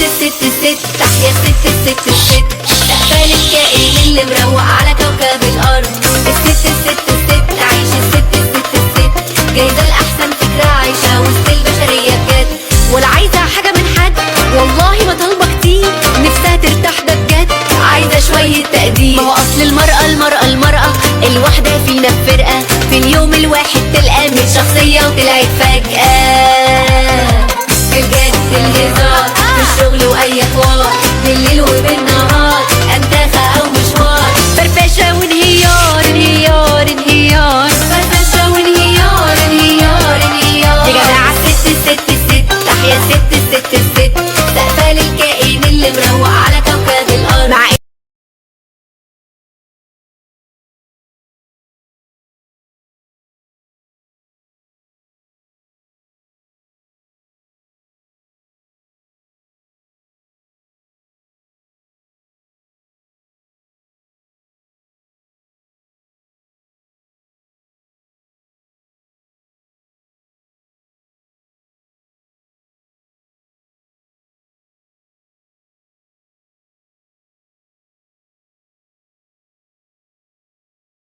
الست تحيا الست استقبال الكائن اللي مروق على كوكب الأرض. الست عيش الست جايزة لأحسن فكرة عايشة وسط البشرية بجد. ولا عايزة حاجة من حد والله ما طالبة كتير، نفسها ترتاح ده بجد، عايزة شوية تقدير. ما هو أصل المرأة الواحدة فينا بفرقة، في اليوم الواحد تلقى 100 شخصية وطلعت فرقة.